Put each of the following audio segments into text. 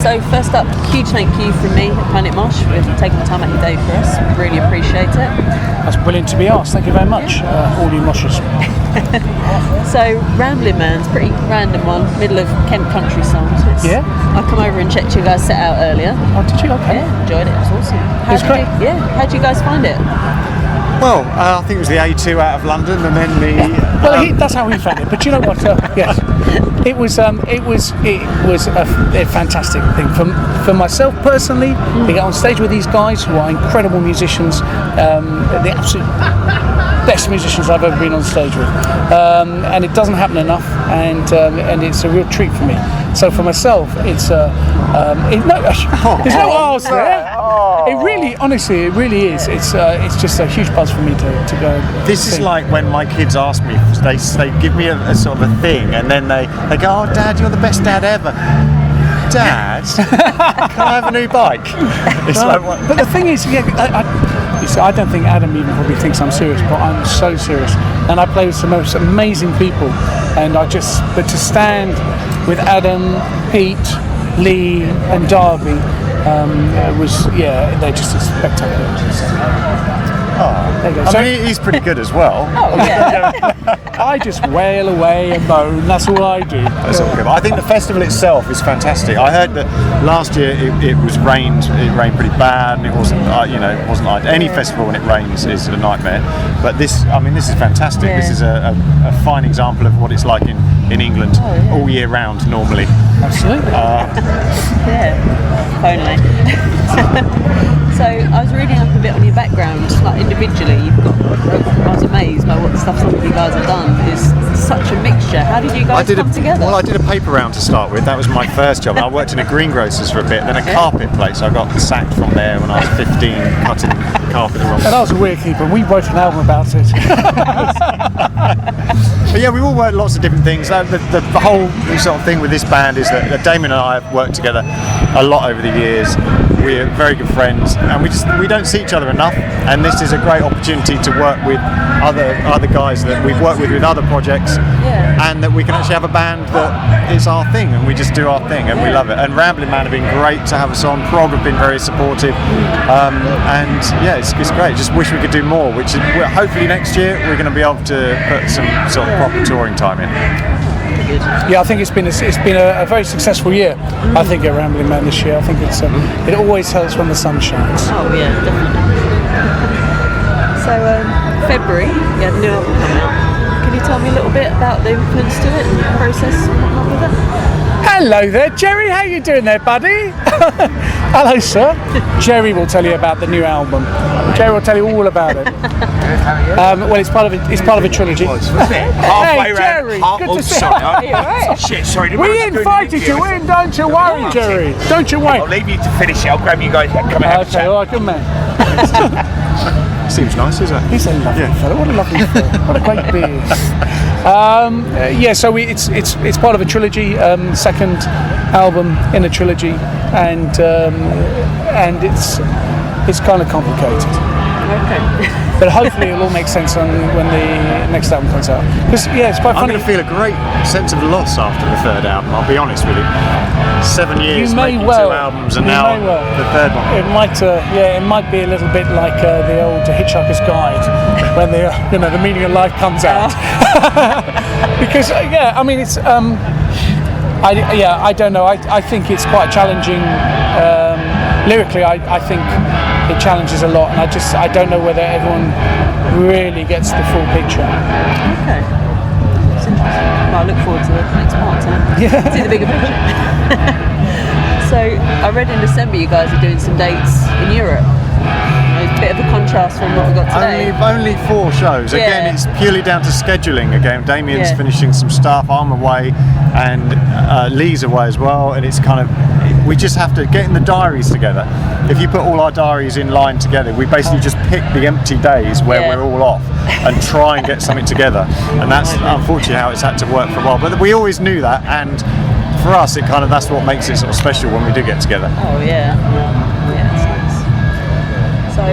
So first up, huge thank you from me at PlanetMosh for taking the time out of your day for us. Really appreciate it. That's brilliant to be asked. Thank you very much, all you moshers. So Ramblin Man's a pretty random one, middle of Kent country song. So I come over and checked you guys set out earlier. Oh, did you? Okay. Yeah, enjoyed it. It was awesome. It was great. How did you guys find it? Well, I think it was the A2 out of London, and then the. That's how we found it. But you know what? Yes, it was a fantastic thing for myself personally. To get on stage with these guys who are incredible musicians, the absolute best musicians I've ever been on stage with, and it doesn't happen enough, and it's a real treat for me. So for myself, it's there's no arse there. It really, honestly, it really is. It's just a huge buzz for me to go. This is like when my kids ask me, they give me a sort of a thing, and then they go, "Oh, Dad, you're the best dad ever." Dad, can I have a new bike? It's like, what? But the thing is, I don't think Adam even probably thinks I'm serious, but I'm so serious. And I play with some most amazing people, and but to stand with Adam, Pete, Lee, and Darby they're just spectacular. There you go. I mean, he's pretty good as well. Oh yeah. I just wail away and moan. That's all I do. That's all good. I think the festival itself is fantastic. I heard that last year it rained. It rained pretty bad, and it wasn't. It wasn't like any festival when it rains is a nightmare. But this is fantastic. Yeah. This is a fine example of what it's like in England all year round normally. Absolutely. Only. So I was reading up a bit on your background, like individually. I was amazed by what stuff some of you guys have done. It's such a mixture. How did you guys come together? Well, I did a paper round to start with. That was my first job. I worked in a greengrocers for a bit, then a carpet place. I got sacked from there when I was 15, cutting carpet the wrong way. And I was a weird keeper. We wrote an album about it. But yeah, we all worked lots of different things. The whole sort of thing with this band is that Damian and I have worked together a lot over the years. We're very good friends, and we don't see each other enough. And this is a great opportunity to work with other guys that we've worked with other projects, and that we can actually have a band that is our thing, and we just do our thing, and we love it. And Ramblin Man have been great to have us on. Prog have been very supportive, and it's great. Just wish we could do more. Which is hopefully next year we're going to be able to put some sort of proper touring time in. Yeah, I think it's been a very successul year. I think at Ramblin Man this year. I think it always helps when the sun shines. Oh yeah, definitely. So February, you had a new album come out. Can you tell me a little bit about the influence to it and the process and whatnot with it? Hello there, Jerry. How you doing there, buddy? Hello, sir. Jerry will tell you about the new album. Jerry will tell you all about it. Well, it's part of a trilogy. Hey, Jerry. Good to see you. Shit, sorry. We invited you in. Don't you worry, Jerry. Don't you wait. I'll leave you to finish it. I'll grab you guys. Come and have a Okay, chat. all right, good man. Seems nice, isn't it? He's a lovely fellow. What a lovely fellow. What a great beard. So it's part of a trilogy, second album in a trilogy, and it's kind of complicated. Okay. But hopefully it'll all make sense when the next album comes out. Because it's quite funny. I'm going to feel a great sense of loss after the third album. I'll be honest with you. 7 years making 2 albums, and now the third one. It might be a little bit like the old Hitchhiker's Guide when the meaning of life comes out. Because I mean it's I don't know. I think it's quite challenging. Lyrically, I think it challenges a lot, and I don't know whether everyone really gets the full picture. Okay. It's interesting. Well, I look forward to the next part to see the bigger picture. So I read in December you guys are doing some dates in Europe. It's a bit of a contrast from what we got today. Only 4 shows. Again, it's purely down to scheduling. Again, Damian's finishing some stuff, I'm away, and Lee's away as well, and it's kind of, we just have to get in the diaries together. If you put all our diaries in line together, we basically just pick the empty days where we're all off and try and get something together. And that's unfortunately how it's had to work for a while. But we always knew that, and for us, that's what makes it sort of special when we do get together. Oh yeah. Yeah, it's nice. So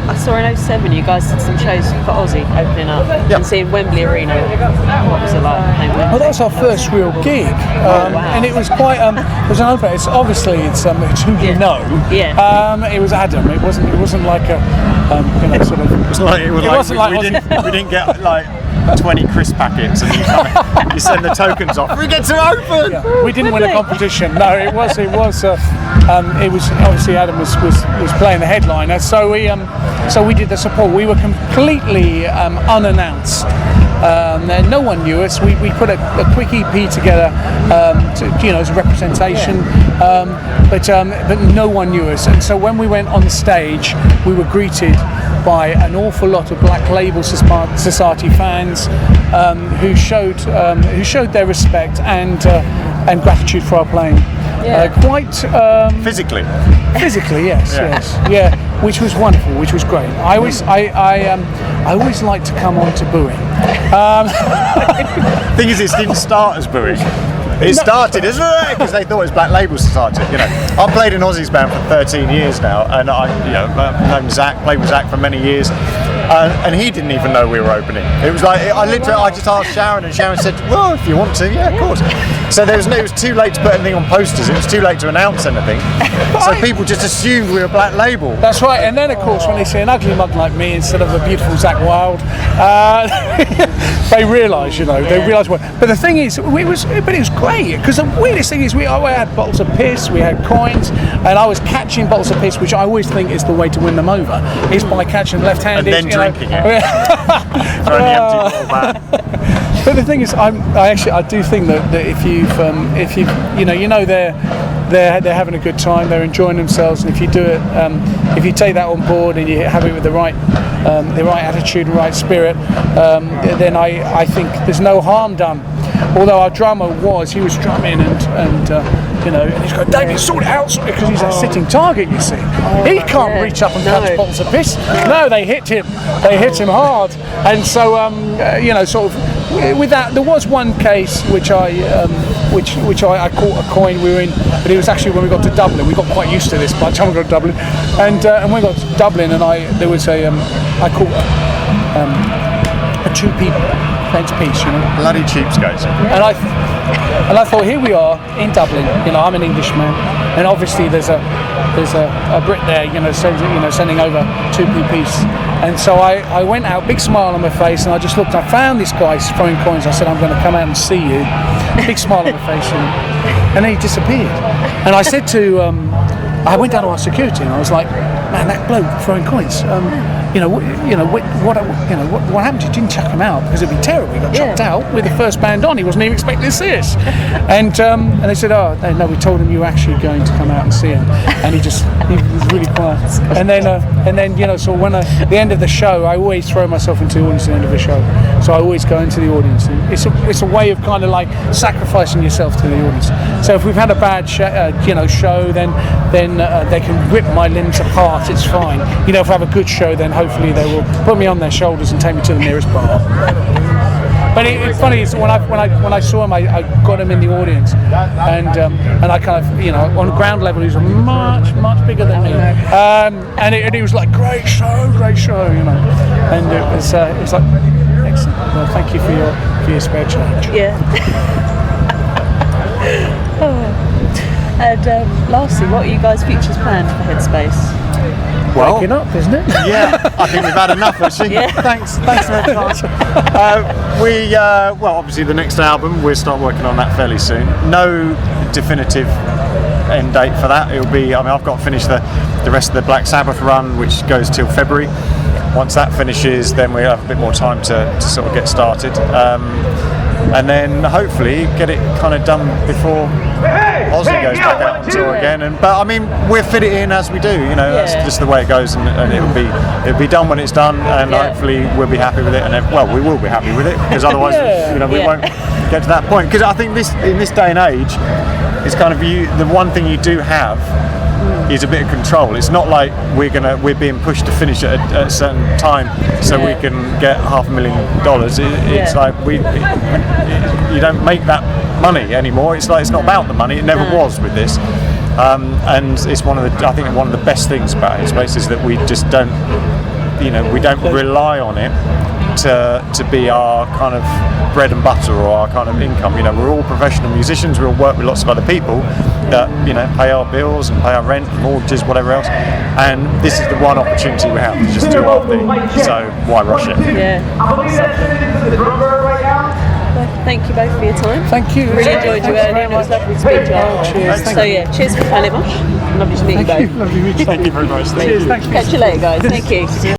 I saw in 07 you guys did some shows for Aussie opening up and seeing Wembley Arena. What was it like? Well, that was our first real gig, and it was quite. It was an open. It's obviously it's who you know. Yeah. It was Adam. It wasn't like a sort of. It wasn't like we didn't get like 20 Kris packets and you send the tokens off. We get to open. Yeah. We didn't win a competition. No, it was obviously Adam was playing the headliner. So we did the support. We were completely unannounced. No one knew us. We put a quick EP together, as a representation, but no one knew us. And so when we went on stage, we were greeted by an awful lot of Black Label Society fans who showed their respect and gratitude for our playing. Quite physically, yes, which was wonderful, which was great. I always like to come on to booing. Thing is, it didn't start as booing. It started as because they thought it was Black Label Society. I played in Aussie's band for 13 years now, and I've known Zach, played with Zach for many years, and he didn't even know we were opening. It was like I just asked Sharon, and Sharon said, "Well, if you want to, yeah, of course." So it was too late to put anything on posters. It was too late to announce anything. So people just assumed we were Black Label. That's right. And then, of course, when they see an ugly mug like me instead of a beautiful Zach Wilde, they realise, they realise what. But the thing is, it was great because the weirdest thing is I had bottles of piss, we had coins, and I was catching bottles of piss, which I always think is the way to win them over, is by catching left-handed and then drinking it. Throwing the empty bottle back. But the thing is, I do think that if you they're having a good time, they're enjoying themselves, and if you do it, if you take that on board and you have it with the right attitude and right spirit, then I think there's no harm done. Although our drummer he was drumming and he's going, Damian, sort it out, because he's a sitting target, you see. He can't reach up and catch bottles of piss. No, they hit him hard. And so, sort of, with that, there was one case which I caught a coin. We were in, but it was actually when we got to Dublin. We got quite used to this by the time we got to Dublin, and when we got to Dublin, and I caught a 2p pence piece, Bloody cheapskates. And I thought, here we are in Dublin. I'm an Englishman, and obviously there's a Brit there, sending over 2p piece. And so I went out, big smile on my face, and I just looked. I found this guy throwing coins. I said, I'm going to come out and see you. Big smile on my face, and then he disappeared. And I said to, I went down to our security, and I was like, man, that bloke throwing coins. What happened? You didn't chuck him out because it'd be terrible. He got chucked out with the first band on. He wasn't even expecting to see us. And they said, oh no, we told him you were actually going to come out and see him. And he was really quiet. And then so when at the end of the show, I always throw myself into the audience at the end of the show. So I always go into the audience. And it's a way of kind of like sacrificing yourself to the audience. So if we've had a bad show, then they can rip my limbs apart. It's fine. If I have a good show, then hopefully they will put me on their shoulders and take me to the nearest bar. But it's funny is when I saw him, I got him in the audience, and I kind of on ground level he was much bigger than me, and it was like great show, and it was like excellent. Well, thank you for your spare change. Yeah. And lastly, what are you guys' futures planned for Headspace? Well, waking up, isn't it? Yeah, I think we've had enough actually. Yeah. Thanks very much. Obviously the next album we'll start working on that fairly soon. No definitive end date for that. It'll be. I've got to finish the rest of the Black Sabbath run, which goes till February. Once that finishes, then we'll have a bit more time to sort of get started. And then hopefully get it kind of done before Aussie goes back out on tour again. But we'll fit it in as we do. That's just the way it goes, and it'll be done when it's done, and hopefully we'll be happy with it. And we will be happy with it, because otherwise, we won't get to that point. Because I think in this day and age, it's kind of the one thing you do have is a bit of control. It's not like we're being pushed to finish at a certain time so we can get $500,000. It's like you don't make that money anymore. It's like it's not about the money. It never was with this. And it's one of the best things about Headspace is that we just don't you know, we don't rely on it to be our kind of bread and butter or our kind of income. You know, we're all professional musicians. We all work with lots of other people that, you know, pay our bills and pay our rent, mortgages, whatever else. And this is the one opportunity we have to just do our thing. So why rush it? Yeah. Well, thank you both for your time. Thank you. Really enjoyed you earlier, and it was lovely to speak to you. Cheers. So yeah, cheers for PlanetMosh. Lovely to meet you both. Lovely to meet you. Thank you very much. Cheers. Thank you. Catch you later, guys. Thank you.